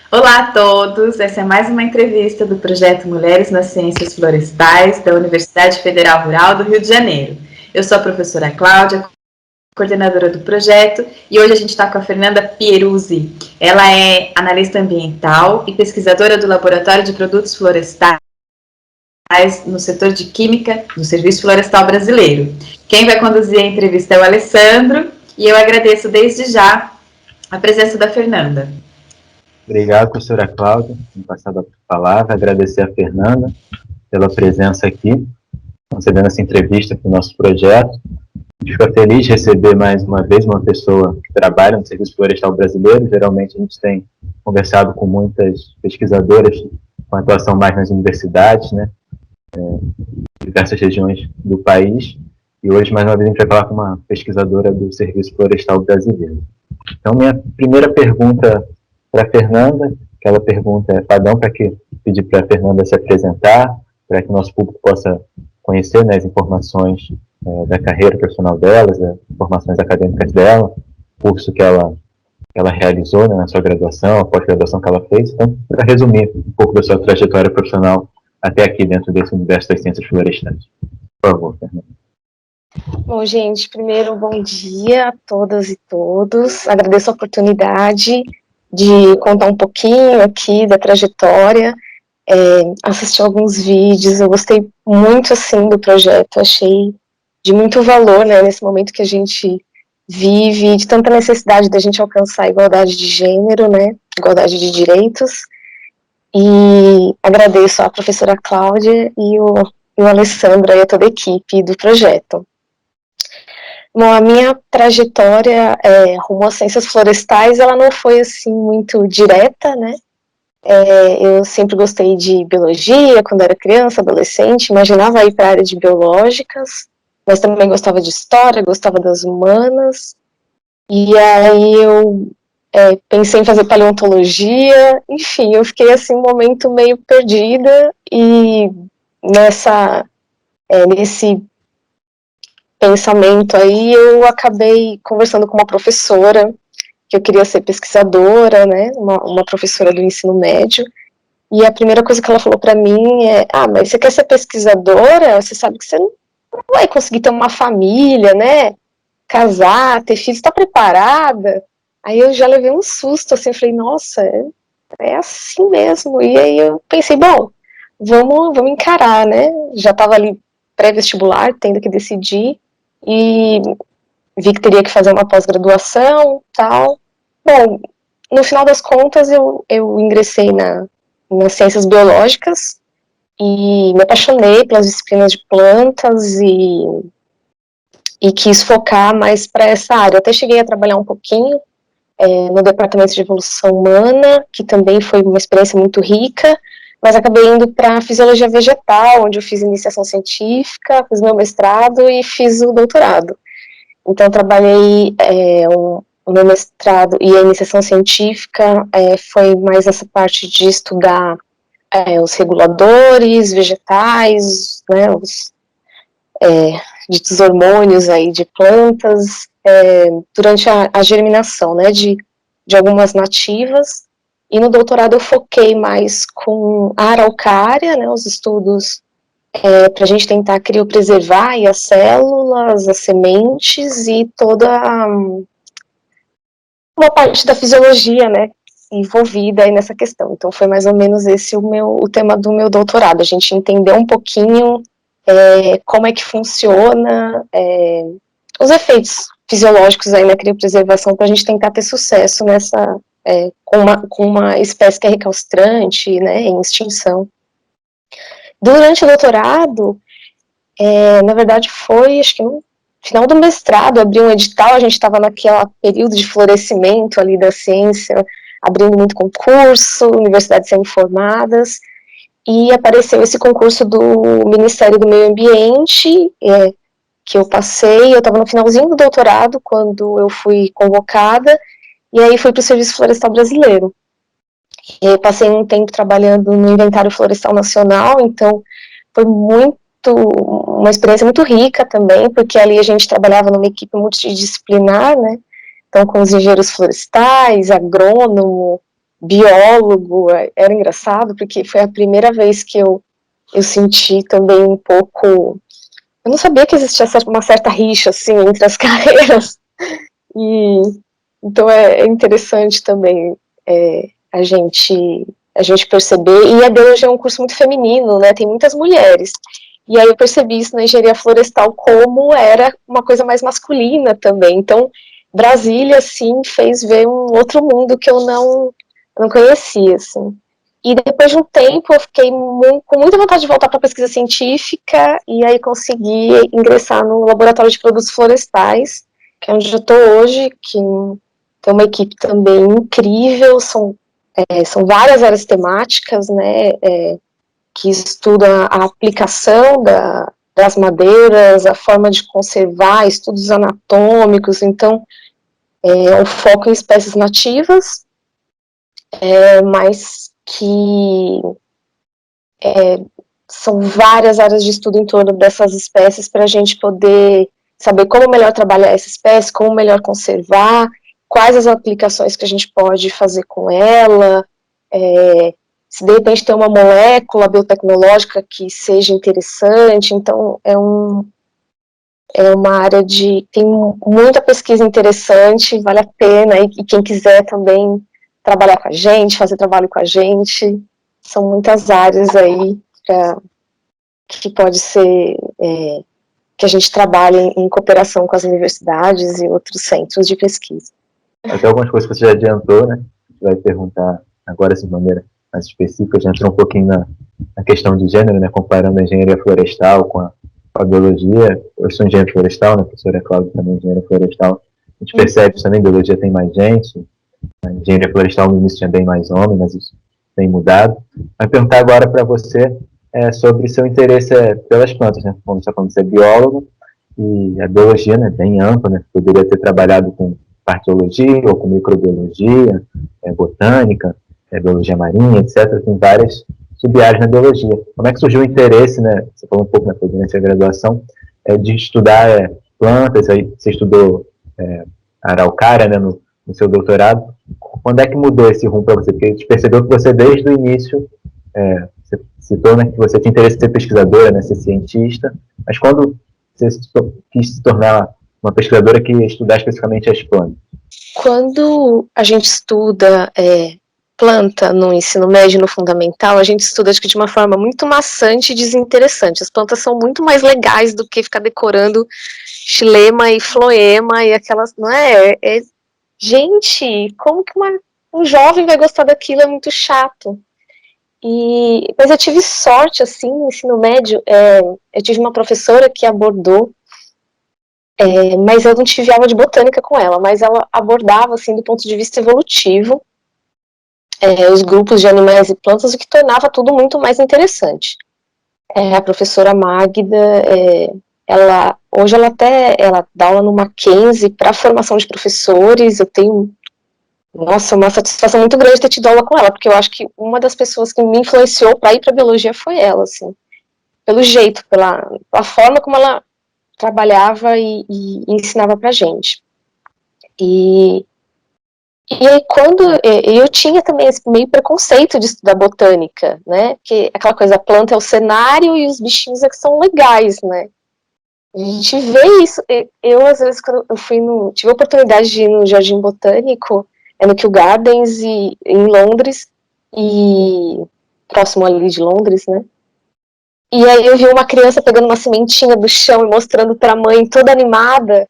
Olá a todos, essa é mais uma entrevista do projeto Mulheres nas Ciências Florestais da Universidade Federal Rural do Rio de Janeiro. Eu sou a professora Cláudia, coordenadora do projeto, e hoje a gente está com a Fernanda Pieruzzi. Ela é analista ambiental e pesquisadora do Laboratório de Produtos Florestais no setor de Química do Serviço Florestal Brasileiro. Quem vai conduzir a entrevista é o Alessandro, e eu agradeço desde já a presença da Fernanda. Obrigado, professora Cláudia, por passar a palavra, agradecer a Fernanda pela presença aqui, concedendo essa entrevista para o nosso projeto. A gente fica feliz de receber mais uma vez uma pessoa que trabalha no Serviço Florestal Brasileiro. Geralmente a gente tem conversado com muitas pesquisadoras com atuação mais nas universidades, né, diversas regiões do país, e hoje mais uma vez a gente vai falar com uma pesquisadora do Serviço Florestal Brasileiro. Então, minha primeira pergunta para a Fernanda, aquela pergunta é padrão para que pedir para a Fernanda se apresentar, para que o nosso público possa conhecer, né, as informações da carreira profissional delas, as informações acadêmicas dela, curso que ela realizou, né, na sua graduação, a pós-graduação que ela fez. Então, para resumir um pouco da sua trajetória profissional até aqui dentro desse universo das ciências florestais. Por favor, Fernanda. Bom, gente, primeiro, bom dia a todas e todos. Agradeço a oportunidade de contar um pouquinho aqui da trajetória, assisti alguns vídeos, eu gostei muito, assim, do projeto, achei de muito valor, né, nesse momento que a gente vive, de tanta necessidade da gente alcançar a igualdade de gênero, né, igualdade de direitos, e agradeço à professora Cláudia e o Alessandro e a toda a equipe do projeto. Bom, a minha trajetória rumo às ciências florestais, ela não foi, assim, muito direta, né, eu sempre gostei de biologia, quando era criança, adolescente, imaginava ir para a área de biológicas, mas também gostava de história, gostava das humanas, e aí eu pensei em fazer paleontologia, enfim, eu fiquei, assim, um momento meio perdida, e nesse pensamento aí, eu acabei conversando com uma professora, que eu queria ser pesquisadora, né, uma professora do ensino médio, e a primeira coisa que ela falou para mim é, mas você quer ser pesquisadora? Você sabe que você não vai conseguir ter uma família, né, casar, ter filhos, está preparada? Aí eu já levei um susto, assim, falei, nossa, é assim mesmo, e aí eu pensei, bom, vamos encarar, né, já estava ali pré-vestibular, tendo que decidir, e vi que teria que fazer uma pós-graduação, tal. Bom, no final das contas, eu ingressei nas ciências biológicas e me apaixonei pelas disciplinas de plantas e quis focar mais para essa área. Até cheguei a trabalhar um pouquinho no departamento de evolução humana, que também foi uma experiência muito rica, mas acabei indo para fisiologia vegetal, onde eu fiz iniciação científica, fiz meu mestrado e fiz o doutorado. Então, trabalhei o meu mestrado e a iniciação científica foi mais essa parte de estudar os reguladores vegetais, né, os ditos hormônios aí de plantas, durante a germinação, né, de algumas nativas, e no doutorado eu foquei mais com a araucária, né, os estudos para a gente tentar criopreservar aí as células, as sementes e toda uma parte da fisiologia, né, envolvida aí nessa questão. Então foi mais ou menos esse o tema do meu doutorado, a gente entender um pouquinho como é que funciona os efeitos fisiológicos aí na criopreservação para a gente tentar ter sucesso nessa, com uma espécie que é recalcitrante, né, em extinção. Durante o doutorado, na verdade foi, acho que no final do mestrado, abri um edital, a gente estava naquele período de florescimento ali da ciência, abrindo muito concurso, universidades sendo formadas, e apareceu esse concurso do Ministério do Meio Ambiente, que eu passei, eu estava no finalzinho do doutorado, quando eu fui convocada, e aí fui para o Serviço Florestal Brasileiro. E aí passei um tempo trabalhando no Inventário Florestal Nacional, então foi uma experiência muito rica também, porque ali a gente trabalhava numa equipe multidisciplinar, né, então com os engenheiros florestais, agrônomo, biólogo, era engraçado, porque foi a primeira vez que eu senti também um pouco... Eu não sabia que existia uma certa rixa, assim, entre as carreiras, e então é interessante também a gente perceber, e a biologia é um curso muito feminino, né, tem muitas mulheres, e aí eu percebi isso na engenharia florestal, como era uma coisa mais masculina também, então Brasília, assim, fez ver um outro mundo que eu não conhecia, assim. E depois de um tempo eu fiquei com muita vontade de voltar para a pesquisa científica, e aí consegui ingressar no laboratório de produtos florestais, que é onde eu estou hoje, que tem uma equipe também incrível, são várias áreas temáticas, né, que estudam a aplicação das madeiras, a forma de conservar, estudos anatômicos, então o foco em espécies nativas, mas que são várias áreas de estudo em torno dessas espécies para a gente poder saber como melhor trabalhar essa espécie, como melhor conservar, quais as aplicações que a gente pode fazer com ela, se de repente tem uma molécula biotecnológica que seja interessante, então é uma área tem muita pesquisa interessante, vale a pena, e quem quiser também trabalhar com a gente, fazer trabalho com a gente, são muitas áreas aí que pode ser que a gente trabalhe em cooperação com as universidades e outros centros de pesquisa. Até algumas coisas que você já adiantou, né? A gente vai perguntar agora de maneira mais específica, já entrou um pouquinho na questão de gênero, né? Comparando a engenharia florestal com a biologia. Eu sou engenheiro florestal, né? A professora Cláudia também é engenheira florestal. A gente percebe que também, biologia tem mais gente. A engenharia florestal no início tinha bem mais homens, mas isso tem mudado. Vai perguntar agora para você sobre seu interesse pelas plantas, né? Como você falou, você é biólogo, e a biologia, né, bem ampla, né? Poderia ter trabalhado com partiologia ou com microbiologia, botânica, biologia marinha, etc. Tem várias sub-áreas na biologia. Como é que surgiu o interesse, né? Você falou um pouco durante a graduação, de estudar plantas, aí você estudou araucária, né, no seu doutorado. Quando é que mudou esse rumo para você? Porque a gente percebeu que você, desde o início, você citou, né, que você tinha interesse em ser pesquisadora, né, ser cientista, mas quando você quis se tornar uma pesquisadora que ia estudar especificamente as plantas? Quando a gente estuda planta no ensino médio, no fundamental, a gente estuda, acho que de uma forma muito maçante e desinteressante. As plantas são muito mais legais do que ficar decorando xilema e floema e aquelas, não é? Gente, como que um jovem vai gostar daquilo? É muito chato. Mas eu tive sorte, assim, no ensino médio, eu tive uma professora que abordou, mas eu não tive aula de botânica com ela, mas ela abordava, assim, do ponto de vista evolutivo, os grupos de animais e plantas, o que tornava tudo muito mais interessante. A professora Magda, hoje ela dá aula no Mackenzie para formação de professores. Eu tenho, nossa, uma satisfação muito grande ter tido aula com ela, porque eu acho que uma das pessoas que me influenciou para ir para biologia foi ela, assim, pelo jeito, pela forma como ela trabalhava e ensinava pra gente. E aí quando eu tinha também esse meio preconceito de estudar botânica, né, porque aquela coisa, a planta é o cenário e os bichinhos é que são legais, né. A gente vê isso, eu às vezes quando eu tive a oportunidade de ir no Jardim Botânico, no Kew Gardens, em Londres, e próximo ali de Londres, né, e aí eu vi uma criança pegando uma sementinha do chão e mostrando pra mãe toda animada,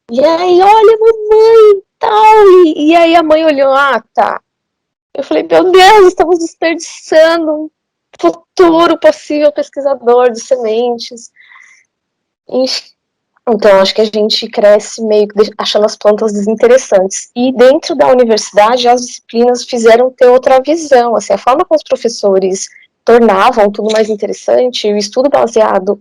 e aí, olha mamãe, tal, e aí a mãe olhou, tá. Eu falei, meu Deus, estamos desperdiçando um futuro possível pesquisador de sementes. Então, acho que a gente cresce meio que achando as plantas desinteressantes. E dentro da universidade, as disciplinas fizeram ter outra visão. Assim, a forma como os professores tornavam tudo mais interessante, o estudo baseado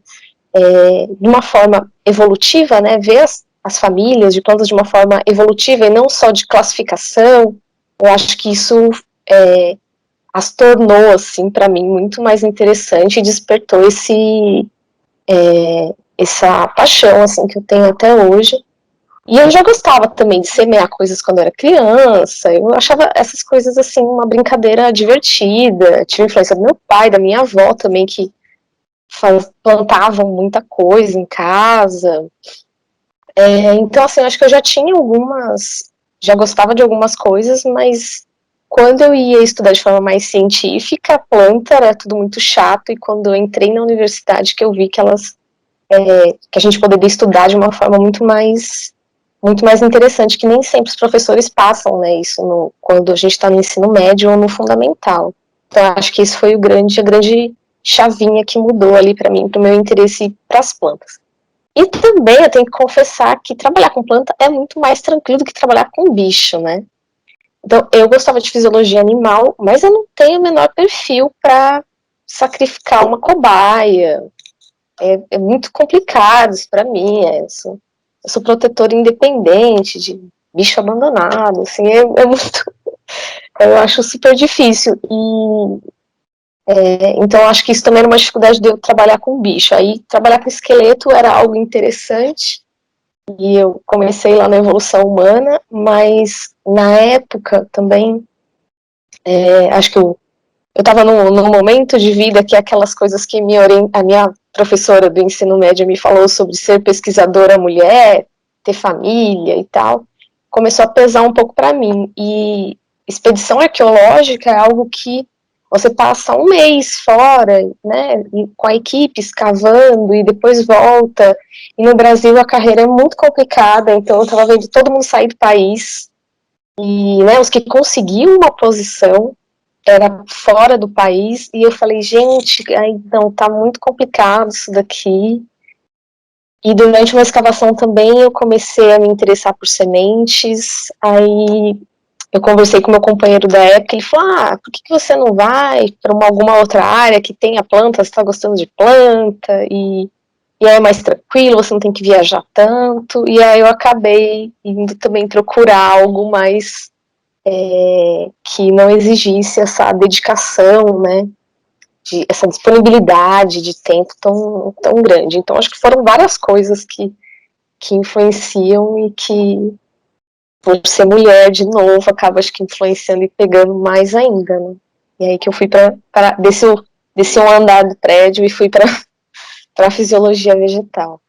de uma forma evolutiva, né, ver as famílias de plantas de uma forma evolutiva e não só de classificação, eu acho que isso as tornou, assim, para mim, muito mais interessante e despertou essa paixão, assim, que eu tenho até hoje. E eu já gostava também de semear coisas quando eu era criança, eu achava essas coisas, assim, uma brincadeira divertida. Tive influência do meu pai, da minha avó também, que plantavam muita coisa em casa. Então, assim, eu acho que eu já tinha já gostava de algumas coisas, mas quando eu ia estudar de forma mais científica, a planta era tudo muito chato, e quando eu entrei na universidade que eu vi que que a gente poderia estudar de uma forma muito mais interessante, que nem sempre os professores passam, né, isso quando a gente está no ensino médio ou no fundamental. Então, eu acho que isso foi a grande chavinha que mudou ali para mim, para o meu interesse para as plantas. E também eu tenho que confessar que trabalhar com planta é muito mais tranquilo do que trabalhar com bicho, né? Então, eu gostava de fisiologia animal, mas eu não tenho o menor perfil para sacrificar uma cobaia. É muito complicado isso para mim. Eu sou protetora independente de bicho abandonado, assim, é muito. Eu acho super difícil. Então, acho que isso também era uma dificuldade de eu trabalhar com bicho. Aí, trabalhar com esqueleto era algo interessante, e eu comecei lá na evolução humana, mas na época também, acho que eu estava num momento de vida que aquelas coisas que a minha professora do ensino médio me falou sobre ser pesquisadora mulher, ter família e tal, começou a pesar um pouco para mim. E expedição arqueológica é algo que você passa um mês fora, né, com a equipe escavando e depois volta. E no Brasil a carreira é muito complicada, então eu estava vendo todo mundo sair do país. E, né, os que conseguiam uma posição era fora do país, e eu falei, gente, não, tá muito complicado isso daqui. E durante uma escavação também eu comecei a me interessar por sementes, aí eu conversei com meu companheiro da época, ele falou, por que você não vai para alguma outra área que tenha planta, você está gostando de planta, e aí é mais tranquilo, você não tem que viajar tanto, e aí eu acabei indo também procurar algo mais que não exigisse essa dedicação, né, essa disponibilidade de tempo tão grande. Então, acho que foram várias coisas que influenciam e que, por ser mulher, de novo, acaba, acho que, influenciando e pegando mais ainda, né? E aí que eu fui desci um andar do prédio e fui para a fisiologia vegetal.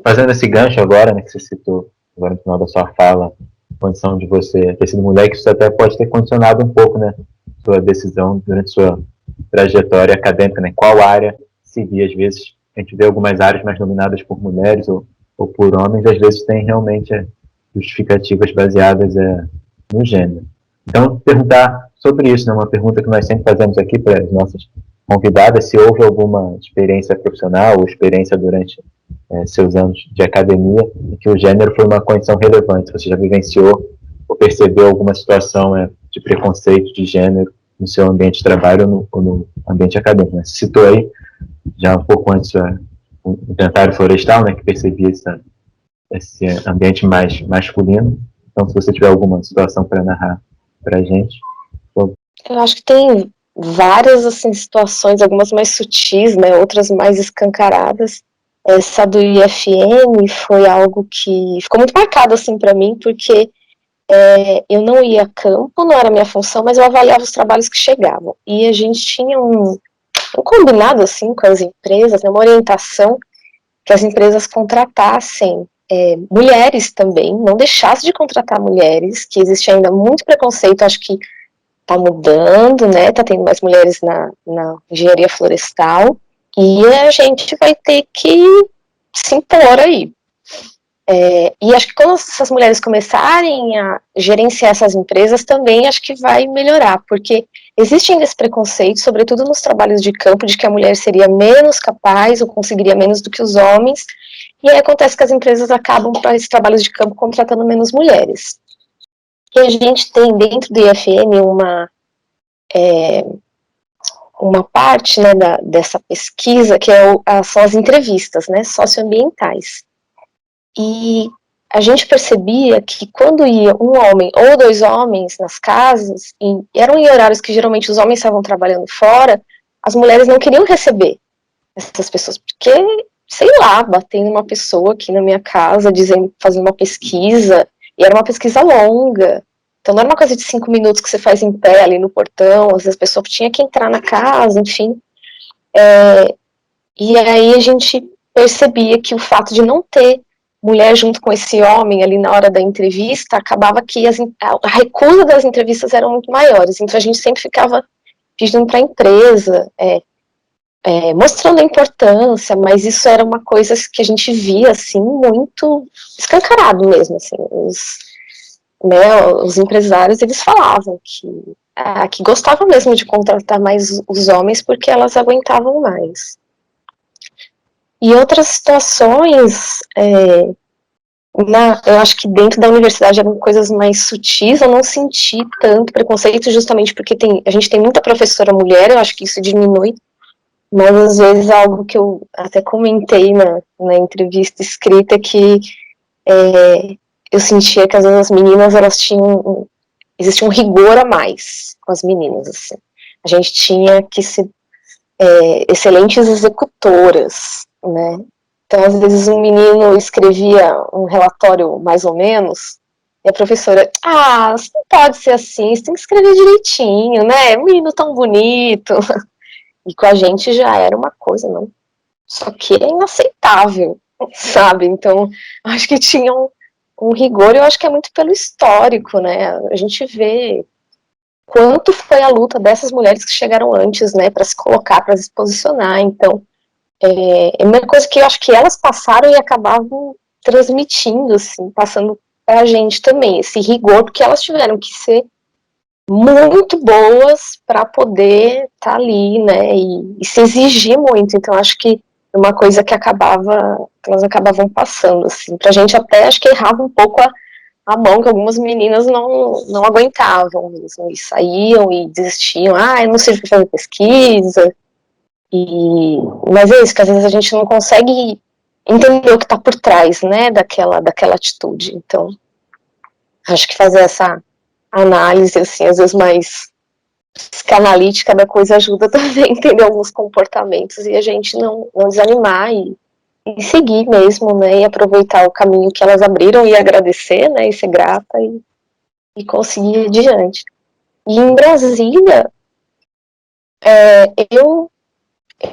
Fazendo esse gancho agora, né, que você citou agora no final da sua fala, a condição de você ter sido mulher, que isso até pode ter condicionado um pouco, né, sua decisão durante sua trajetória acadêmica, né, qual área seguir. Às vezes a gente vê algumas áreas mais dominadas por mulheres ou por homens, às vezes tem realmente justificativas baseadas no gênero. Então, perguntar sobre isso, né, uma pergunta que nós sempre fazemos aqui para as nossas convidadas, se houve alguma experiência profissional ou experiência durante seus anos de academia, em que o gênero foi uma condição relevante. Você já vivenciou ou percebeu alguma situação de preconceito de gênero no seu ambiente de trabalho ou no ambiente acadêmico? Você citou aí, já um pouco antes, o inventário florestal, né, que percebia esse ambiente mais masculino. Então, se você tiver alguma situação para narrar para a gente. Eu acho que tem várias, assim, situações, algumas mais sutis, né, outras mais escancaradas. Essa do IFM foi algo que ficou muito marcado, assim, para mim, porque eu não ia a campo, não era minha função, mas eu avaliava os trabalhos que chegavam. E a gente tinha um combinado, assim, com as empresas, né, uma orientação que as empresas contratassem mulheres também, não deixassem de contratar mulheres, que existe ainda muito preconceito, acho que tá mudando, né, tá tendo mais mulheres na engenharia florestal, e a gente vai ter que se impor aí. E acho que quando essas mulheres começarem a gerenciar essas empresas, também acho que vai melhorar, porque existe ainda esse preconceito, sobretudo nos trabalhos de campo, de que a mulher seria menos capaz ou conseguiria menos do que os homens, e aí acontece que as empresas acabam, para esses trabalhos de campo, contratando menos mulheres. E a gente tem dentro do IFM uma parte, né, dessa pesquisa, que são as entrevistas, né, socioambientais. E a gente percebia que quando ia um homem ou dois homens nas casas, e eram em horários que geralmente os homens estavam trabalhando fora, as mulheres não queriam receber essas pessoas, porque sei lá, batendo uma pessoa aqui na minha casa, dizendo, fazendo uma pesquisa, e era uma pesquisa longa. Então não era uma coisa de 5 minutos que você faz em pé ali no portão, às vezes a pessoa tinha que entrar na casa, enfim. E aí a gente percebia que o fato de não ter mulher junto com esse homem ali na hora da entrevista, acabava que a recusa das entrevistas eram muito maiores. Então a gente sempre ficava pedindo para a empresa, mostrando a importância, mas isso era uma coisa que a gente via, assim, muito escancarado mesmo, assim, os empresários, eles falavam que gostavam mesmo de contratar mais os homens porque elas aguentavam mais. E outras situações, eu acho que dentro da universidade eram coisas mais sutis, eu não senti tanto preconceito, justamente porque a gente tem muita professora mulher, eu acho que isso diminui, mas às vezes algo que eu até comentei na entrevista escrita, que eu sentia que às vezes as meninas, elas tinham, existia um rigor a mais com as meninas, assim. A gente tinha que ser excelentes executoras, né? Então, às vezes, um menino escrevia um relatório mais ou menos, e a professora, você não pode ser assim, você tem que escrever direitinho, né? Um menino tão bonito. E com a gente já era uma coisa, não. Só que é inaceitável, sabe? Então, acho que tinha um rigor, e eu acho que é muito pelo histórico, né? A gente vê quanto foi a luta dessas mulheres que chegaram antes, né, para se colocar, para se posicionar. Então, é uma coisa que eu acho que elas passaram e acabavam transmitindo, assim, passando para a gente também, esse rigor, porque elas tiveram que ser muito boas para poder estar ali, né, e se exigir muito. Então, acho que é uma coisa que elas acabavam passando, assim, pra gente até, acho que errava um pouco a mão, que algumas meninas não aguentavam mesmo, e saíam e desistiam, eu não sei o que fazer pesquisa, mas é isso, que às vezes a gente não consegue entender o que está por trás, né, daquela atitude. Então, acho que fazer essa análise, assim, às vezes mais psicanalítica da coisa ajuda também a entender alguns comportamentos e a gente não desanimar e seguir mesmo, né, e aproveitar o caminho que elas abriram e agradecer, né, e ser grata e conseguir ir adiante. E em Brasília, eu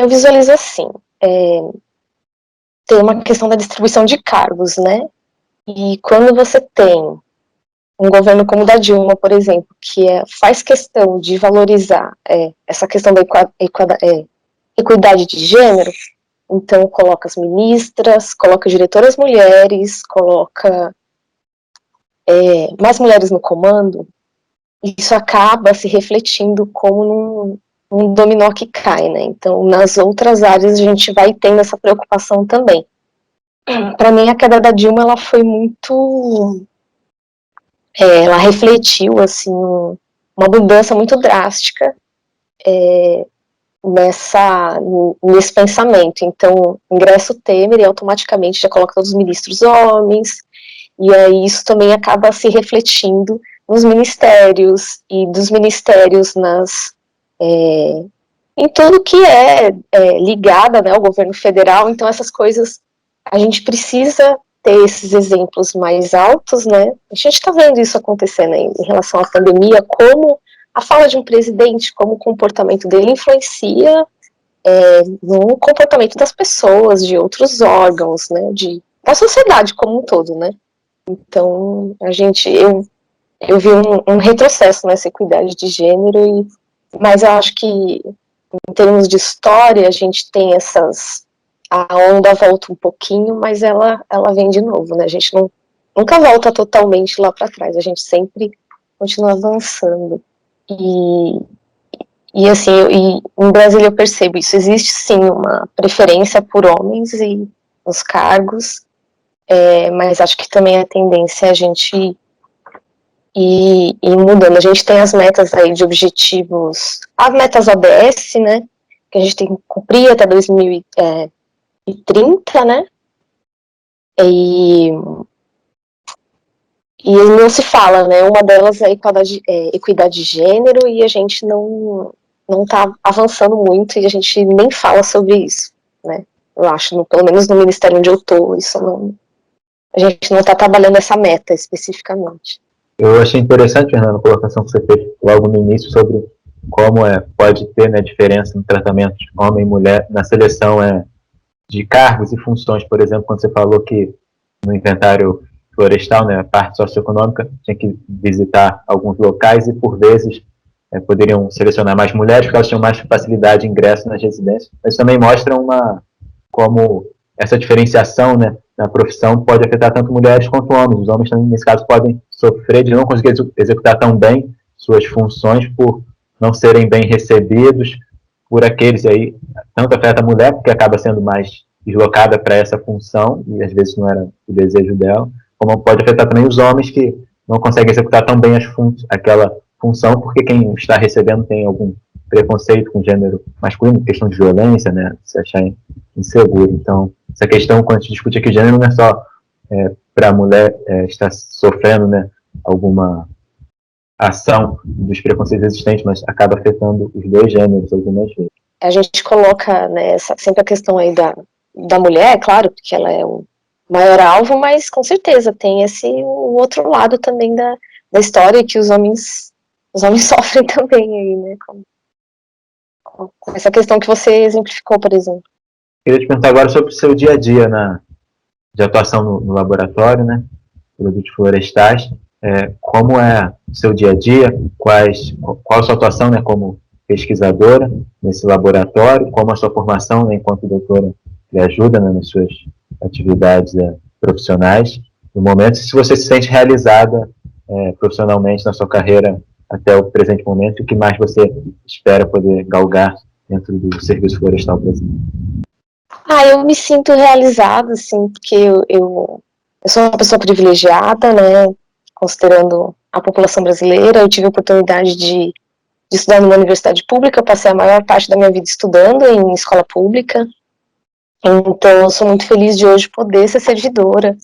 visualizo assim, tem uma questão da distribuição de cargos, né, e quando você tem um governo como o da Dilma, por exemplo, que faz questão de valorizar essa questão da equidade de gênero, então coloca as ministras, coloca diretoras mulheres, coloca mais mulheres no comando, isso acaba se refletindo como num dominó que cai, né? Então, nas outras áreas a gente vai tendo essa preocupação também. Para mim, a queda da Dilma, ela foi muito... ela refletiu, assim, uma mudança muito drástica nesse pensamento. Então, ingressa o Temer e automaticamente já coloca todos os ministros homens, e aí isso também acaba se refletindo nos ministérios, e dos ministérios em tudo que ligada, né, ao governo federal. Então essas coisas, a gente precisa ter esses exemplos mais altos, né? A gente está vendo isso acontecendo em relação à pandemia, como a fala de um presidente, como o comportamento dele influencia no comportamento das pessoas, de outros órgãos, né, da sociedade como um todo, né? Então, eu vi um retrocesso nessa equidade de gênero, mas eu acho que, em termos de história, a gente tem a onda volta um pouquinho, mas ela vem de novo, né? A gente nunca volta totalmente lá para trás, a gente sempre continua avançando. E assim, em Brasília eu percebo isso, existe sim uma preferência por homens e nos cargos, mas acho que também a tendência é a gente ir mudando. A gente tem as metas aí de objetivos, as metas ODS, né, que a gente tem que cumprir até 2030, né, e não se fala, né, uma delas é equidade de gênero, e a gente não está avançando muito, e a gente nem fala sobre isso, né. eu acho, pelo menos no ministério onde eu tô, a gente não está trabalhando essa meta especificamente. Eu achei interessante, Fernando, a colocação que você fez logo no início sobre como pode ter, né, diferença no tratamento de homem e mulher na seleção de cargos e funções. Por exemplo, quando você falou que no inventário florestal, né, a parte socioeconômica, tinha que visitar alguns locais e, por vezes, poderiam selecionar mais mulheres porque elas tinham mais facilidade de ingresso nas residências. Mas também mostra como essa diferenciação, né, na profissão pode afetar tanto mulheres quanto homens. Os homens também, nesse caso, podem sofrer de não conseguir executar tão bem suas funções por não serem bem recebidos por aqueles, e aí tanto afeta a mulher, porque acaba sendo mais deslocada para essa função, e às vezes não era o desejo dela, como pode afetar também os homens que não conseguem executar tão bem aquela função, porque quem está recebendo tem algum preconceito com o gênero masculino, questão de violência, né, se achar inseguro. Então, essa questão, quando a gente discute aqui gênero, não é só para a mulher estar sofrendo, né, alguma ação dos preconceitos existentes, mas acaba afetando os dois gêneros algumas vezes. A gente coloca, né, sempre a questão aí da mulher, claro, porque ela é o maior alvo, mas com certeza tem o outro lado também da história que os homens sofrem também aí, né, com essa questão que você exemplificou, por exemplo. Queria te perguntar agora sobre o seu dia a dia de atuação no laboratório, né, produtos florestais. Como é o seu dia a dia, qual a sua atuação, né, como pesquisadora nesse laboratório, como a sua formação, né, enquanto doutora lhe ajuda, né, nas suas atividades profissionais, no momento, se você se sente realizada profissionalmente na sua carreira até o presente momento, e o que mais você espera poder galgar dentro do serviço florestal brasileiro? Eu me sinto realizada, assim, porque eu sou uma pessoa privilegiada, né, considerando a população brasileira. Eu tive a oportunidade de estudar numa universidade pública, eu passei a maior parte da minha vida estudando em escola pública, então eu sou muito feliz de hoje poder ser servidora,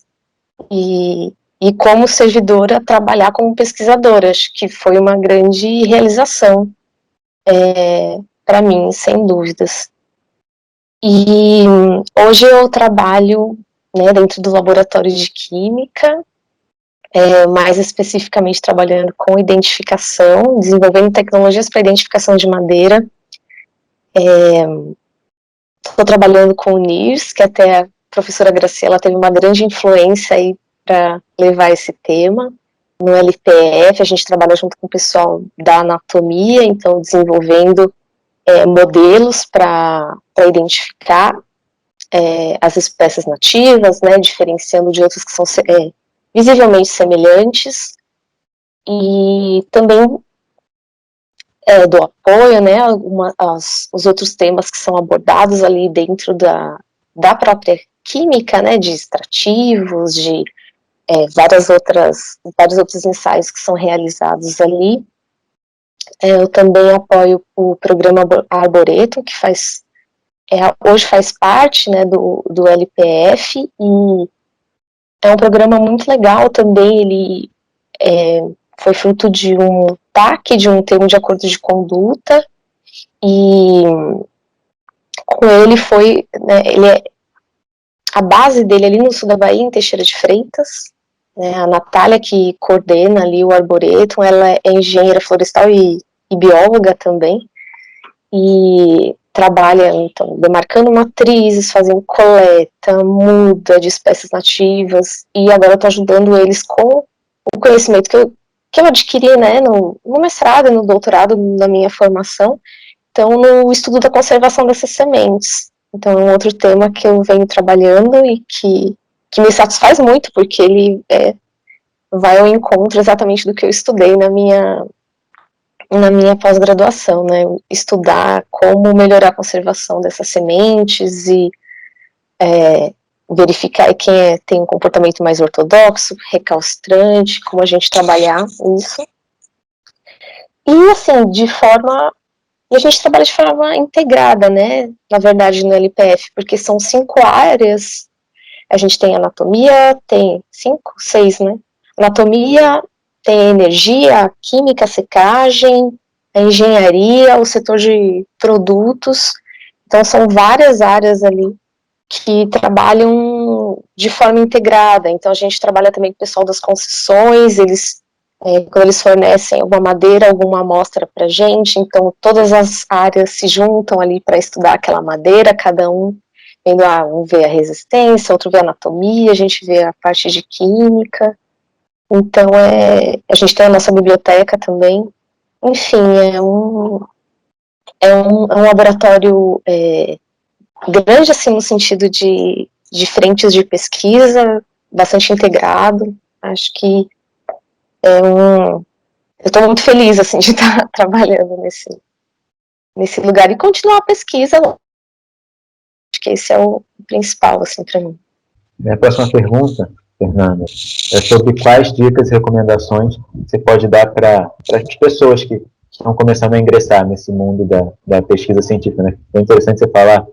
e como servidora trabalhar como pesquisadora. Acho que foi uma grande realização para mim, sem dúvidas. E hoje eu trabalho, né, dentro do laboratório de química, mais especificamente trabalhando com identificação, desenvolvendo tecnologias para identificação de madeira. Estou trabalhando com o NIRS, que até a professora Graciela teve uma grande influência aí para levar esse tema. No LPF, a gente trabalha junto com o pessoal da anatomia, então desenvolvendo modelos para identificar as espécies nativas, né, diferenciando de outras que são visivelmente semelhantes, e também do apoio, né, os outros temas que são abordados ali dentro da própria química, né, de extrativos, de vários outros ensaios que são realizados ali. Eu também apoio o programa Arboretum, que hoje faz parte, né, do LPF, e é um programa muito legal também. Ele foi fruto de um TAC, de um termo de acordo de conduta, e com ele foi, né, a base dele ali no sul da Bahia, em Teixeira de Freitas, né, a Natália, que coordena ali o Arboretum, ela é engenheira florestal e bióloga também, e trabalha, então, demarcando matrizes, fazendo coleta, muda de espécies nativas, e agora eu estou ajudando eles com o conhecimento que eu adquiri, né, no mestrado e no doutorado, na minha formação, então, no estudo da conservação dessas sementes. Então, é um outro tema que eu venho trabalhando e que me satisfaz muito, porque ele vai ao encontro exatamente do que eu estudei na minha pós-graduação, né, estudar como melhorar a conservação dessas sementes e verificar quem tem um comportamento mais ortodoxo, recalcitrante, como a gente trabalhar isso. E, assim, e a gente trabalha de forma integrada, né, na verdade, no LPF, porque são 5 áreas. A gente tem anatomia, tem 5, 6, né, anatomia, tem a energia, a química, a secagem, a engenharia, o setor de produtos. Então, são várias áreas ali que trabalham de forma integrada. Então a gente trabalha também com o pessoal das concessões, quando eles fornecem alguma madeira, alguma amostra para a gente, então todas as áreas se juntam ali para estudar aquela madeira, cada um vendo, um vê a resistência, outro vê a anatomia, a gente vê a parte de química, então a gente tem a nossa biblioteca também, enfim, é um laboratório grande, assim, no sentido de frentes de pesquisa, bastante integrado, acho que eu estou muito feliz, assim, de estar trabalhando nesse lugar e continuar a pesquisa. Acho que esse é o principal, assim, para mim. Minha próxima pergunta, Fernanda, é sobre quais dicas e recomendações você pode dar para as pessoas que estão começando a ingressar nesse mundo da pesquisa científica, né? É interessante você falar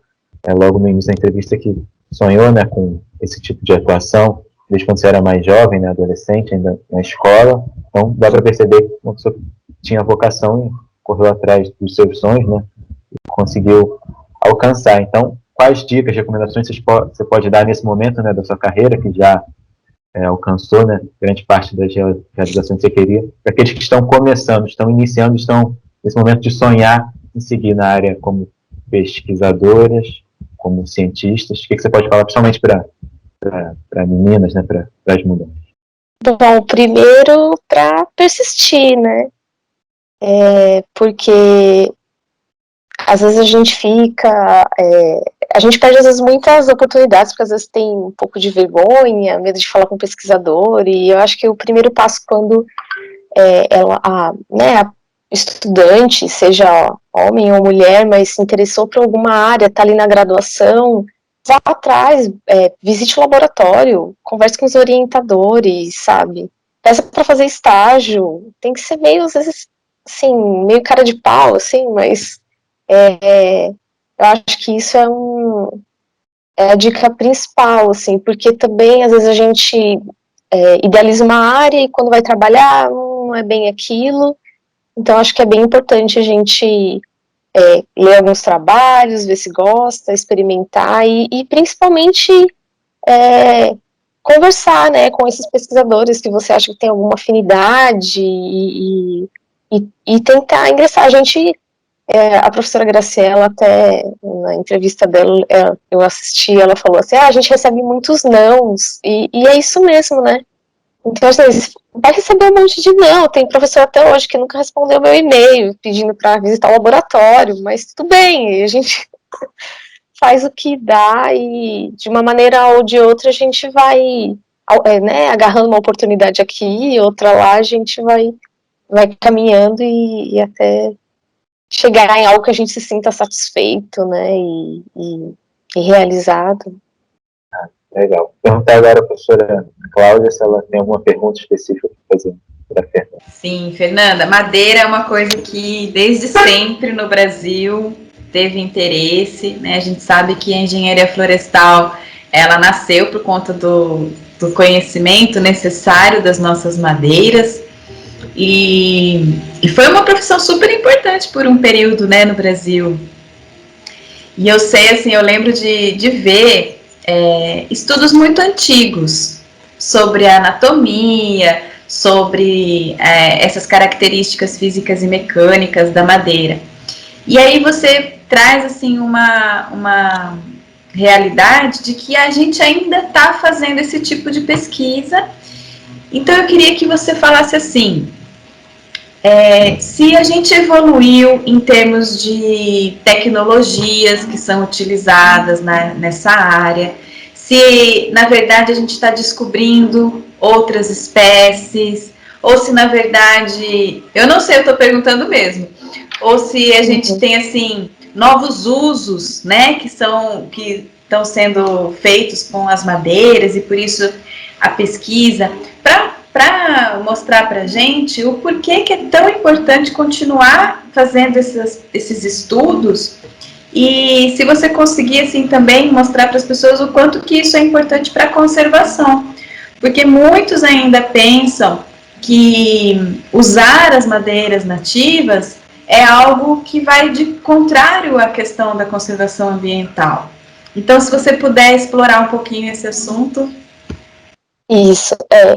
logo no início da entrevista que sonhou, né, com esse tipo de atuação desde quando você era mais jovem, né, adolescente, ainda na escola. Então, dá para perceber que uma pessoa tinha vocação e correu atrás dos seus sonhos, né, e conseguiu alcançar. Então, quais dicas, recomendações você pode dar nesse momento, né, da sua carreira, que já alcançou, né, grande parte das realizações que você queria, para aqueles que estão começando, estão iniciando, estão nesse momento de sonhar em seguir na área como pesquisadoras, como cientistas? O que você pode falar, principalmente para meninas, né, para as mulheres? Bom, primeiro para persistir, né? Porque às vezes a gente a gente perde às vezes muitas oportunidades, porque às vezes tem um pouco de vergonha, medo de falar com o pesquisador, e eu acho que o primeiro passo quando a estudante, seja homem ou mulher, mas se interessou por alguma área, está ali na graduação, vá atrás, visite o laboratório, converse com os orientadores, sabe? Peça para fazer estágio, tem que ser meio, às vezes, assim, meio cara de pau, assim, mas eu acho que isso é a dica principal, assim, porque também, às vezes, a gente idealiza uma área e quando vai trabalhar não é bem aquilo, então acho que é bem importante a gente ler alguns trabalhos, ver se gosta, experimentar e principalmente conversar, né, com esses pesquisadores que você acha que tem alguma afinidade e tentar ingressar. A professora Graciela, até na entrevista dela, eu assisti, ela falou assim, a gente recebe muitos nãos, e é isso mesmo, né? Então, às vezes, vai receber um monte de não. Tem professor até hoje que nunca respondeu meu e-mail pedindo para visitar o laboratório, mas tudo bem, a gente faz o que dá e de uma maneira ou de outra a gente vai agarrando uma oportunidade aqui e outra lá, a gente vai caminhando e até chegar em algo que a gente se sinta satisfeito, né, e realizado. Legal. Vou perguntar agora à professora Cláudia se ela tem alguma pergunta específica para fazer para a Fernanda. Sim, Fernanda, madeira é uma coisa que desde sempre no Brasil teve interesse, né? A gente sabe que a engenharia florestal, ela nasceu por conta do conhecimento necessário das nossas madeiras e foi uma profissão super importante por um período, né, no Brasil. E eu sei, assim, eu lembro de ver estudos muito antigos sobre a anatomia, sobre essas características físicas e mecânicas da madeira. E aí você traz assim uma realidade de que a gente ainda está fazendo esse tipo de pesquisa. Então eu queria que você falasse assim, se a gente evoluiu em termos de tecnologias que são utilizadas nessa área, se na verdade a gente está descobrindo outras espécies, ou se na verdade, eu não sei, eu estou perguntando mesmo, ou se a gente tem assim novos usos, né, que estão sendo feitos com as madeiras e por isso a pesquisa para mostrar para a gente o porquê que é tão importante continuar fazendo esses estudos e se você conseguir assim também mostrar para as pessoas o quanto que isso é importante para a conservação, porque muitos ainda pensam que usar as madeiras nativas é algo que vai de contrário à questão da conservação ambiental. Então, se você puder explorar um pouquinho esse assunto. Isso,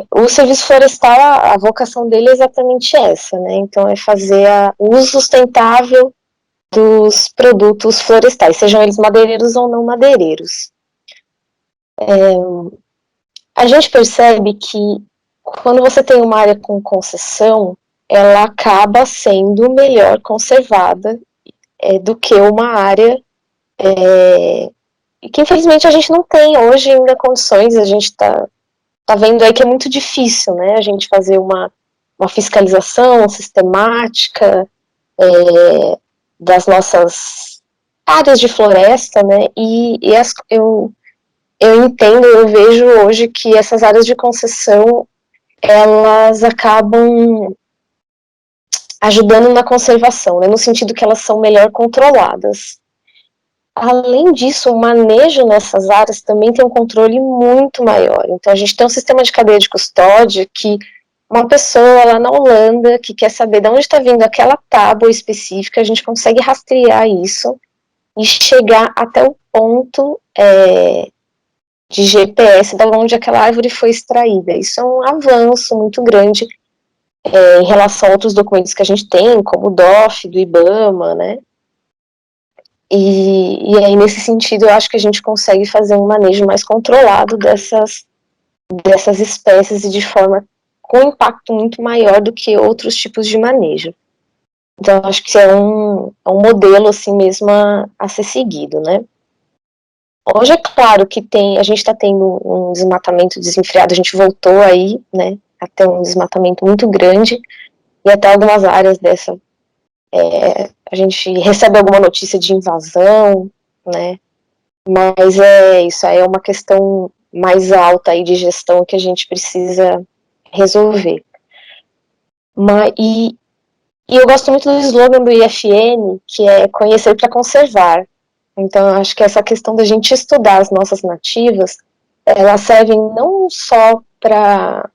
o serviço florestal, a vocação dele é exatamente essa, né? Então, é fazer o uso sustentável dos produtos florestais, sejam eles madeireiros ou não madeireiros. A gente percebe que quando você tem uma área com concessão, ela acaba sendo melhor conservada do que uma área que infelizmente a gente não tem hoje ainda condições. A gente está vendo aí que é muito difícil, né, a gente fazer uma fiscalização sistemática das nossas áreas de floresta, né, eu entendo, eu vejo hoje que essas áreas de concessão, elas acabam ajudando na conservação, né, no sentido que elas são melhor controladas. Além disso, o manejo nessas áreas também tem um controle muito maior. Então, a gente tem um sistema de cadeia de custódia que uma pessoa lá na Holanda que quer saber de onde está vindo aquela tábua específica, a gente consegue rastrear isso e chegar até o ponto de GPS de onde aquela árvore foi extraída. Isso é um avanço muito grande em relação a outros documentos que a gente tem, como o DOF, do IBAMA, né? E aí, nesse sentido, eu acho que a gente consegue fazer um manejo mais controlado dessas espécies e de forma com impacto muito maior do que outros tipos de manejo. Então, eu acho que é um modelo, assim mesmo, a ser seguido, né? Hoje é claro que a gente está tendo um desmatamento desenfreado, a gente voltou aí, né, a ter um desmatamento muito grande, e até algumas áreas dessa a gente recebe alguma notícia de invasão, né, mas isso aí é uma questão mais alta aí de gestão que a gente precisa resolver. E eu gosto muito do slogan do IFN, que é conhecer para conservar. Então, eu acho que essa questão da gente estudar as nossas nativas, elas servem não só para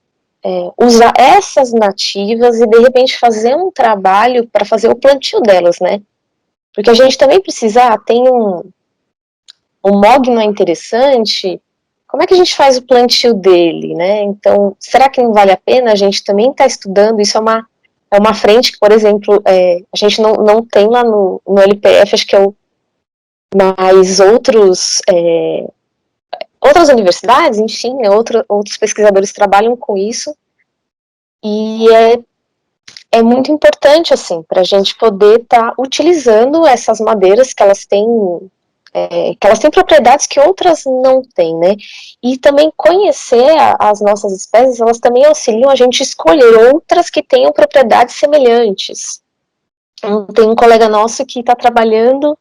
usar essas nativas e, de repente, fazer um trabalho para fazer o plantio delas, né? Porque a gente também precisa, tem um mogno interessante, como é que a gente faz o plantio dele, né? Então, será que não vale a pena a gente também estar estudando? Isso é uma frente que, por exemplo, a gente não tem lá no LPF, acho que mas outras universidades, enfim, né, outros pesquisadores trabalham com isso, e é muito importante, assim, para a gente poder estar utilizando essas madeiras que elas têm propriedades que outras não têm, né, e também conhecer as nossas espécies, elas também auxiliam a gente a escolher outras que tenham propriedades semelhantes. Tem um colega nosso que está trabalhando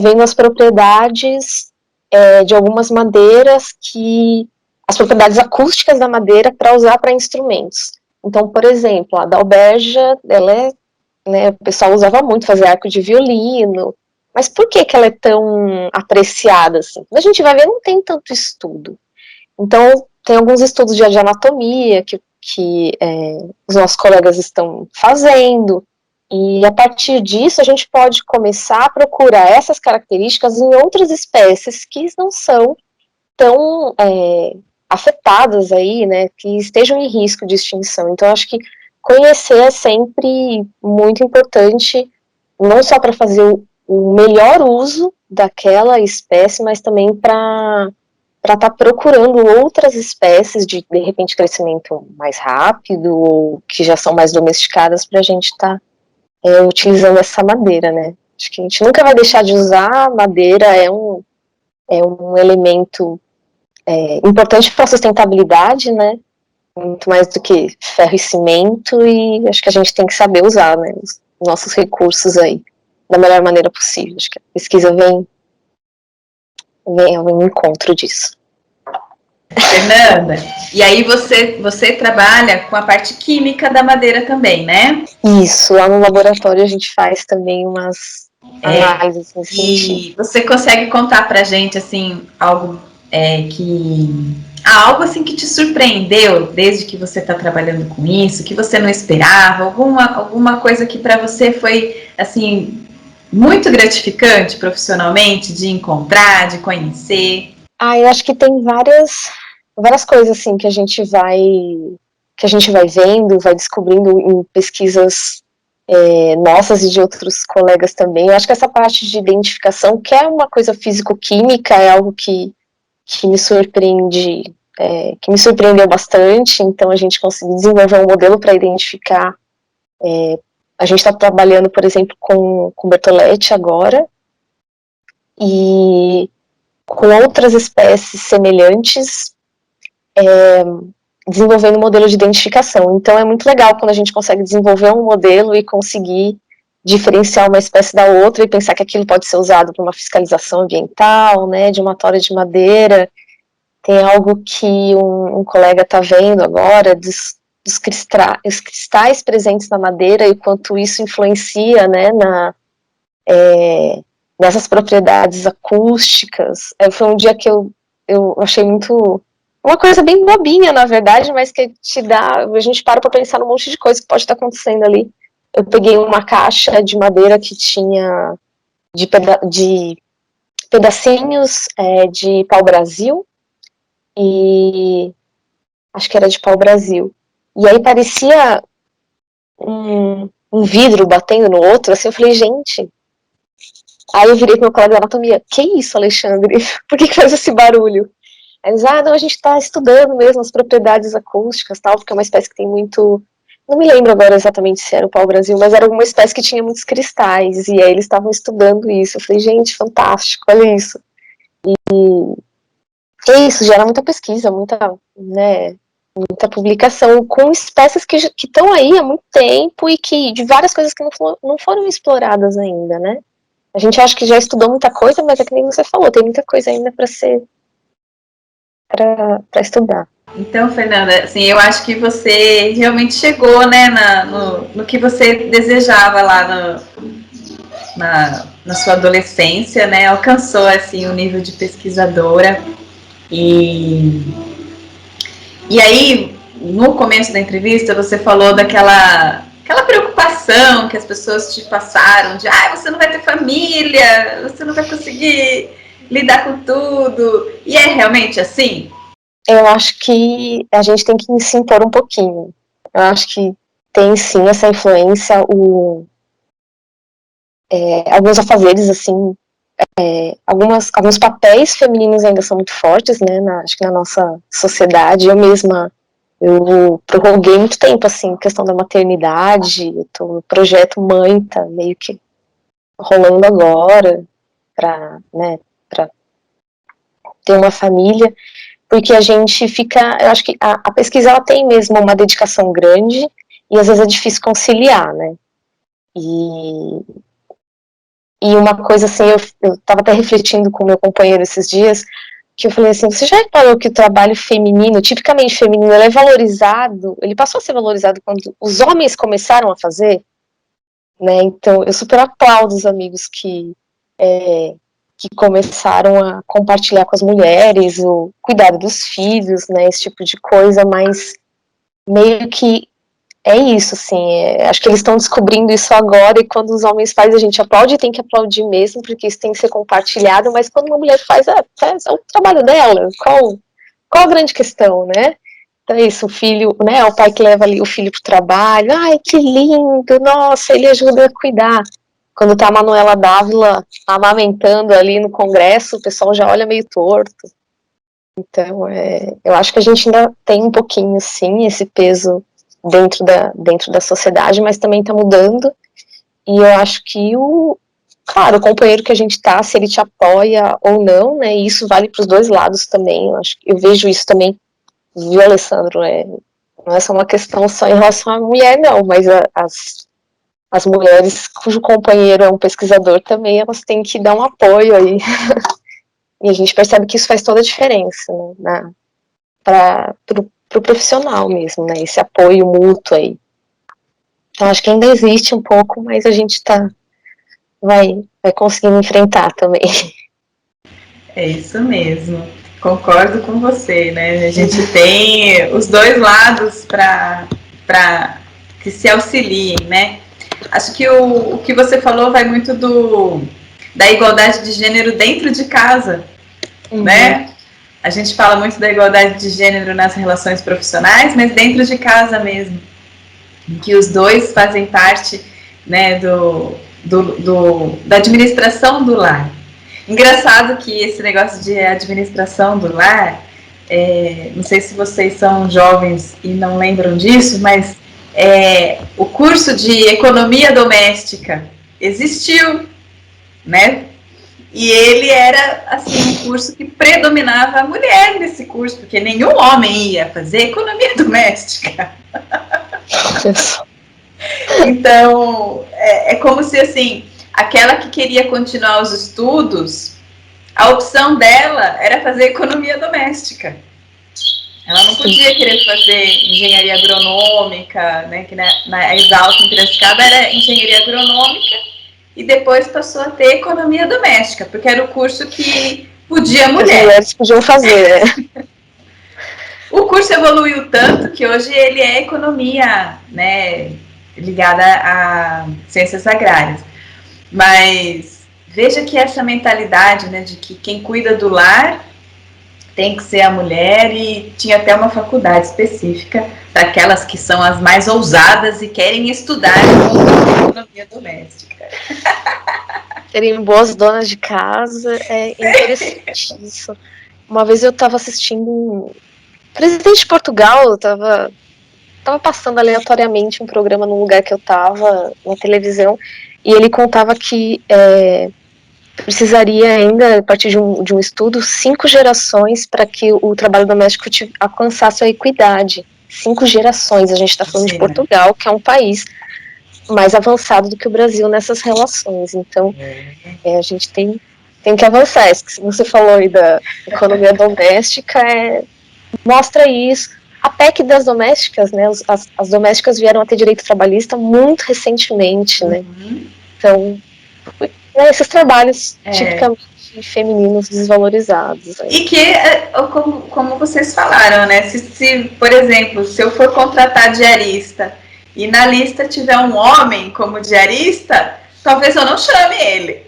vendo as propriedades de algumas madeiras, as propriedades acústicas da madeira para usar para instrumentos. Então, por exemplo, a da alberja, o pessoal usava muito, fazer arco de violino, mas por que ela é tão apreciada assim? Quando a gente vai ver, não tem tanto estudo. Então, tem alguns estudos de anatomia que os nossos colegas estão fazendo, e a partir disso a gente pode começar a procurar essas características em outras espécies que não são tão afetadas aí, né, que estejam em risco de extinção. Então, acho que conhecer é sempre muito importante, não só para fazer o melhor uso daquela espécie, mas também para estar procurando outras espécies de repente, crescimento mais rápido, ou que já são mais domesticadas, para a gente estar utilizando essa madeira, né. Acho que a gente nunca vai deixar de usar. Madeira é um elemento importante para a sustentabilidade, né, muito mais do que ferro e cimento, e acho que a gente tem que saber usar, né, os nossos recursos aí da melhor maneira possível. Acho que a pesquisa vem ao encontro disso. Fernanda, e aí você trabalha com a parte química da madeira também, né? Isso, lá no laboratório a gente faz também umas análises nesse sentido. E você consegue contar pra gente, assim, algo algo assim que te surpreendeu desde que você está trabalhando com isso, que você não esperava, alguma coisa que para você foi, assim, muito gratificante profissionalmente de encontrar, de conhecer? Eu acho que tem várias coisas assim que a gente vai vendo, vai descobrindo em pesquisas nossas e de outros colegas também. Eu acho que essa parte de identificação, que é uma coisa físico-química, é algo que me surpreende, que me surpreendeu bastante. Então a gente conseguiu desenvolver um modelo para identificar. A gente está trabalhando, por exemplo, com Berthollet agora, e com outras espécies semelhantes, desenvolvendo um modelo de identificação. Então é muito legal quando a gente consegue desenvolver um modelo e conseguir diferenciar uma espécie da outra e pensar que aquilo pode ser usado para uma fiscalização ambiental, né, de uma tora de madeira. Tem algo que um colega está vendo agora, os cristais presentes na madeira e quanto isso influencia, né, nessas propriedades acústicas. Foi um dia que eu achei muito... Uma coisa bem bobinha, na verdade, mas que te dá... A gente para pensar num monte de coisa que pode estar acontecendo ali. Eu peguei uma caixa de madeira que tinha de pedacinhos de pau-brasil, e acho que era de pau-brasil. E aí parecia um vidro batendo no outro, assim, eu falei, gente... Aí eu virei pro meu colega de anatomia, que isso, Alexandre? Por que faz esse barulho? Aí eles, não, a gente está estudando mesmo as propriedades acústicas, tal, porque é uma espécie que tem muito... Não me lembro agora exatamente se era o pau-brasil, mas era alguma espécie que tinha muitos cristais, e aí eles estavam estudando isso. Eu falei, gente, fantástico, olha isso. E é isso, gera muita pesquisa, muita publicação com espécies que estão aí há muito tempo e que de várias coisas que não foram exploradas ainda, né? A gente acha que já estudou muita coisa, mas é que nem você falou, tem muita coisa ainda para estudar. Então, Fernanda, assim, eu acho que você realmente chegou, né, no que você desejava lá na sua adolescência, né, alcançou, assim, o nível de pesquisadora. E aí, no começo da entrevista, você falou daquela preocupação que as pessoas te passaram, de, você não vai ter família, você não vai conseguir lidar com tudo. E é realmente assim? Eu acho que a gente tem que se impor um pouquinho. Eu acho que tem sim essa influência, alguns afazeres, assim, alguns papéis femininos ainda são muito fortes, né, acho que na nossa sociedade. Eu mesma, eu prorroguei muito tempo, assim, questão da maternidade, eu tô no projeto Mãe, tá meio que rolando agora, para ter uma família, porque a gente fica, eu acho que a pesquisa ela tem mesmo uma dedicação grande e às vezes é difícil conciliar, né? E uma coisa assim, eu estava até refletindo com o meu companheiro esses dias, que eu falei assim, você já reparou que o trabalho feminino, tipicamente feminino, ele é valorizado, ele passou a ser valorizado quando os homens começaram a fazer, né? Então eu super aplaudo os amigos que começaram a compartilhar com as mulheres o cuidado dos filhos, né, esse tipo de coisa, mas meio que é isso, assim, acho que eles estão descobrindo isso agora, e quando os homens fazem, a gente aplaude, e tem que aplaudir mesmo, porque isso tem que ser compartilhado, mas quando uma mulher faz é o trabalho dela, qual a grande questão, né? Então é isso, o filho, né, o pai que leva ali o filho pro trabalho, ai, que lindo, nossa, ele ajuda a cuidar. Quando tá a Manuela Dávila amamentando ali no Congresso, o pessoal já olha meio torto. Então, eu acho que a gente ainda tem um pouquinho, sim, esse peso dentro da sociedade, mas também está mudando. E eu acho que claro, o companheiro que a gente tá, se ele te apoia ou não, né, e isso vale para os dois lados também. Eu vejo isso também, viu, Alessandro? Não é só uma questão só em relação à mulher, não, mas as mulheres cujo companheiro é um pesquisador também, elas têm que dar um apoio aí. E a gente percebe que isso faz toda a diferença, né, para o profissional mesmo, né, esse apoio mútuo aí. Então acho que ainda existe um pouco, mas a gente vai conseguindo enfrentar também. É isso mesmo, concordo com você, né? A gente tem os dois lados para que se auxiliem, né? Acho que o que você falou vai muito da igualdade de gênero dentro de casa, né? A gente fala muito da igualdade de gênero nas relações profissionais, mas dentro de casa mesmo, em que os dois fazem parte, né, da administração do lar. Engraçado que esse negócio de administração do lar, não sei se vocês são jovens e não lembram disso, mas o curso de economia doméstica existiu, né? E ele era, assim, um curso que predominava a mulher nesse curso, porque nenhum homem ia fazer economia doméstica. Então, é como se, assim, aquela que queria continuar os estudos, a opção dela era fazer economia doméstica. Ela não podia querer fazer engenharia agronômica, né, que na Exalc em Piracicaba era engenharia agronômica, e depois passou a ter economia doméstica, porque era o curso que podia mulher. As mulheres podiam fazer, né? O curso evoluiu tanto que hoje ele é economia, né, ligada a ciências agrárias. Mas veja que essa mentalidade, né, de que quem cuida do lar tem que ser a mulher, e tinha até uma faculdade específica daquelas que são as mais ousadas e querem estudar economia doméstica. Serem boas donas de casa, é interessante isso. Uma vez eu estava assistindo o presidente de Portugal, estava passando aleatoriamente um programa num lugar que eu estava, na televisão, e ele contava que precisaria ainda, a partir de um estudo, 5 gerações para que o trabalho doméstico alcançasse a equidade. 5 gerações, a gente está falando de Portugal, que é um país mais avançado do que o Brasil nessas relações. Então, a gente tem que avançar. Isso que você falou aí da economia doméstica mostra isso. A PEC das domésticas, né? As domésticas vieram a ter direito trabalhista muito recentemente, né? Então, esses trabalhos tipicamente femininos desvalorizados. Né? E que, como vocês falaram, né? Se, por exemplo, se eu for contratar diarista e na lista tiver um homem como diarista, talvez eu não chame ele.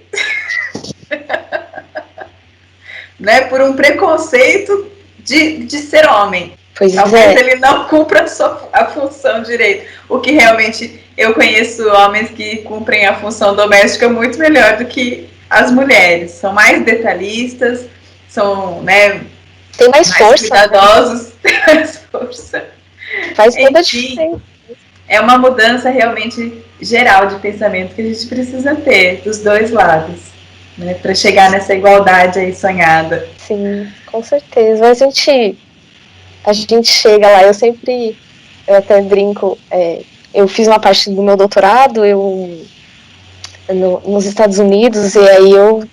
Né? Por um preconceito de ser homem. Talvez ele não cumpra a função direito. O que realmente eu conheço homens que cumprem a função doméstica muito melhor do que as mulheres. São mais detalhistas, são, né, tem mais força, cuidadosos, tem mais força. Faz toda a diferença. É uma mudança realmente geral de pensamento que a gente precisa ter dos dois lados, né, para chegar nessa igualdade aí sonhada. Sim, com certeza. Mas a gente chega lá. Eu até brinco, eu fiz uma parte do meu doutorado nos Estados Unidos, e aí eu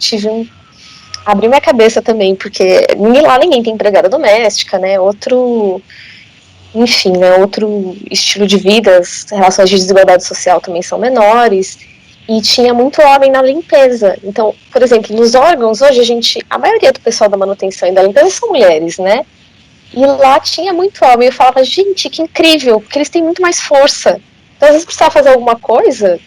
abri minha cabeça também, porque ninguém tem empregada doméstica, né, enfim, né, outro estilo de vida, as relações de desigualdade social também são menores, e tinha muito homem na limpeza. Então, por exemplo, nos órgãos, hoje a maioria do pessoal da manutenção e da limpeza são mulheres, né, e lá tinha muito homem. Eu falava, gente, que incrível, porque eles têm muito mais força. Então, às vezes precisava fazer alguma coisa,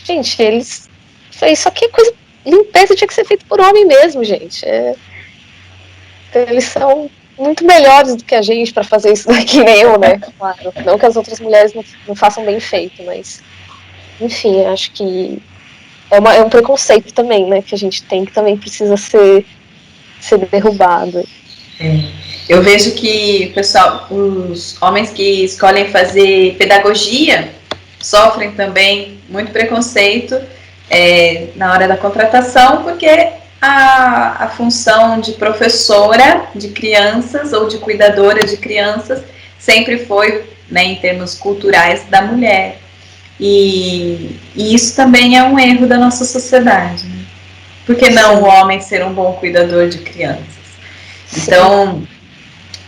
gente, isso aqui é coisa, limpeza tinha que ser feito por homem mesmo, gente. Então, eles são muito melhores do que a gente para fazer isso daqui, nem eu, né? Claro, não que as outras mulheres não façam bem feito, mas, enfim, acho que é um preconceito também, né, que a gente tem, que também precisa ser derrubado. Eu vejo que, pessoal, os homens que escolhem fazer pedagogia sofrem também muito preconceito na hora da contratação, porque a função de professora de crianças ou de cuidadora de crianças sempre foi, né, em termos culturais, da mulher. E isso também é um erro da nossa sociedade, né? Por que não o homem ser um bom cuidador de crianças? Então,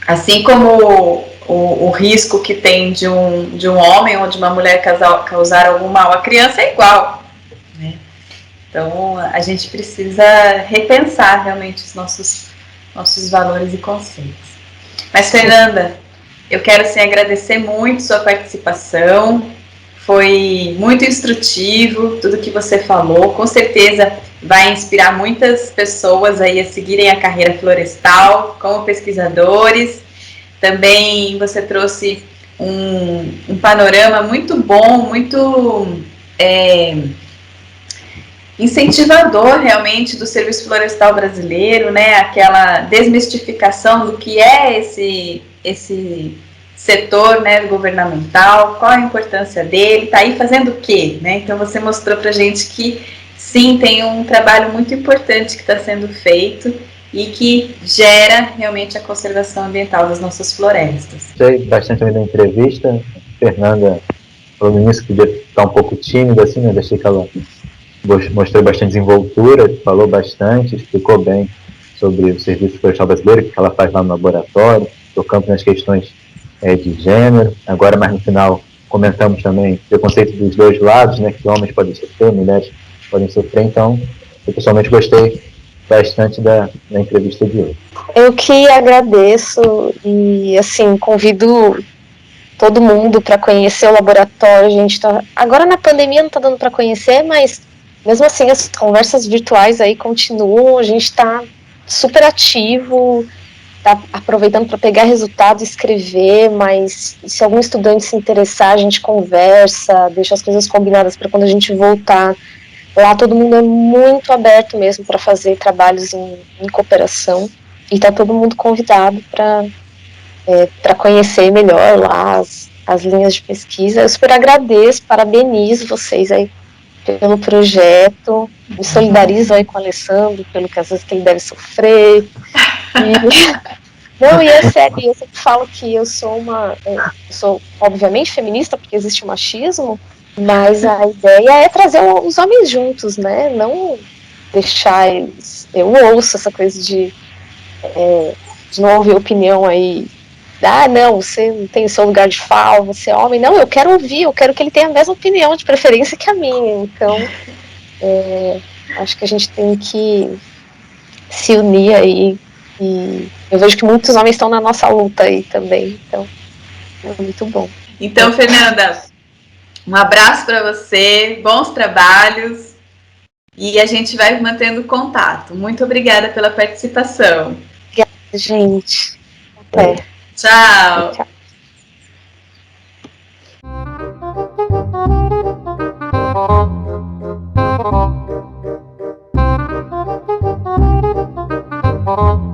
assim como o risco que tem de um homem ou de uma mulher causar algum mal à criança é igual, né? Então, a gente precisa repensar realmente os nossos valores e conceitos. Mas, Fernanda, eu quero sim agradecer muito sua participação. foi muito instrutivo, tudo que você falou. Com certeza vai inspirar muitas pessoas aí a seguirem a carreira florestal como pesquisadores. Também você trouxe um panorama muito bom, muito incentivador realmente do serviço florestal brasileiro, né? Aquela desmistificação do que é esse setor, né, governamental, qual a importância dele, tá aí fazendo o quê, né? Então você mostrou pra gente que sim, tem um trabalho muito importante que está sendo feito e que gera realmente a conservação ambiental das nossas florestas. Gostei bastante também da entrevista. A Fernanda falou no início que podia estar um pouco tímida, assim, né? Achei que ela mostrou bastante desenvoltura, falou bastante, explicou bem sobre o Serviço Florestal Brasileiro, o que ela faz lá no laboratório, tocando nas questões de gênero. Agora, mais no final, comentamos também o preconceito dos dois lados, né, que homens podem sofrer, mulheres podem sofrer. Então, eu pessoalmente gostei bastante da entrevista de hoje. Eu que agradeço e, assim, convido todo mundo para conhecer o laboratório. A gente tá, agora na pandemia não está dando para conhecer, mas mesmo assim as conversas virtuais aí continuam, a gente está super ativo, está aproveitando para pegar resultados, escrever, mas se algum estudante se interessar, a gente conversa, deixa as coisas combinadas para quando a gente voltar. Lá todo mundo é muito aberto mesmo para fazer trabalhos em cooperação, e está todo mundo convidado para conhecer melhor lá as linhas de pesquisa. Eu super agradeço, parabenizo vocês aí pelo projeto, me solidarizo aí com o Alessandro, pelo que às vezes que ele deve sofrer. Não, e é sério, eu sempre falo que eu sou obviamente feminista, porque existe o machismo, mas a ideia é trazer os homens juntos, né? Não deixar eles. Eu ouço essa coisa de não ouvir opinião aí. Ah, não, você não tem o seu lugar de fala, você é homem. Não, eu quero ouvir, eu quero que ele tenha a mesma opinião, de preferência que a minha. Então, acho que a gente tem que se unir aí. E eu vejo que muitos homens estão na nossa luta aí também. Então, é muito bom. Então, Fernanda, um abraço para você, bons trabalhos e a gente vai mantendo contato. Muito obrigada pela participação. Obrigada, gente. Até. Tchau. Tchau. Tchau.